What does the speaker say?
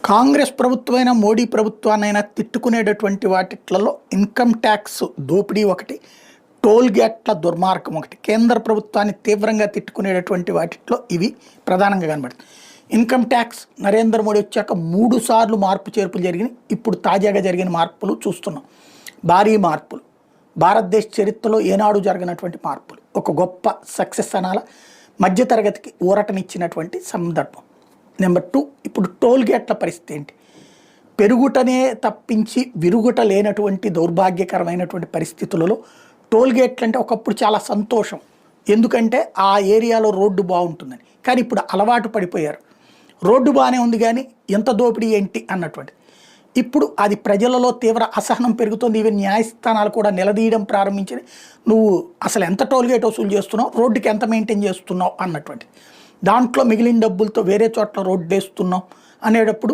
కాంగ్రెస్ ప్రభుత్వమైనా Modi ప్రభుత్వాన్నైనా తిట్టుకునేటటువంటి వాటిట్లలో income tax దోపిడీ ఒకటి, టోల్ గేట్ల దుర్మార్గం ఒకటి. కేంద్ర ప్రభుత్వాన్ని తీవ్రంగా తిట్టుకునేటటువంటి వాటిట్లో ఇవి ప్రధానంగా కనబడుతుంది. ఇన్కమ్ ట్యాక్స్ నరేంద్ర మోడీ వచ్చాక 3 సార్లు మార్పు చేర్పులు జరిగినాయి. ఇప్పుడు తాజాగా జరిగిన మార్పులు చూస్తున్నాం. భారీ మార్పులు, భారతదేశ చరిత్రలో ఏనాడు జరిగినటువంటి మార్పులు, ఒక గొప్ప సక్సెస్ అనాల, మధ్యతరగతికి ఊరటనిచ్చినటువంటి సందర్భం. నెంబర్ 2, ఇప్పుడు టోల్ గేట్ల పరిస్థితి ఏంటి? పెరుగుటనే తప్పించి విరుగుట లేనటువంటి దౌర్భాగ్యకరమైనటువంటి పరిస్థితులలో టోల్ గేట్లు అంటే ఒకప్పుడు చాలా సంతోషం, ఎందుకంటే ఆ ఏరియాలో రోడ్డు బాగుంటుందని. కానీ ఇప్పుడు అలవాటు పడిపోయారు. రోడ్డు బాగానే ఉంది కానీ ఎంత దోపిడీ ఏంటి అన్నటువంటి. ఇప్పుడు అది ప్రజలలో తీవ్ర అసహనం పెరుగుతుంది. ఈవెన్ న్యాయస్థానాలు కూడా నిలదీయడం ప్రారంభించింది. నువ్వు అసలు ఎంత టోల్ గేట్ వసూలు చేస్తున్నావు, రోడ్డుకి ఎంత మెయింటైన్ చేస్తున్నావు అన్నటువంటి. దాంట్లో మిగిలిన డబ్బులతో వేరే చోట్ల రోడ్డు వేస్తున్నావు అనేటప్పుడు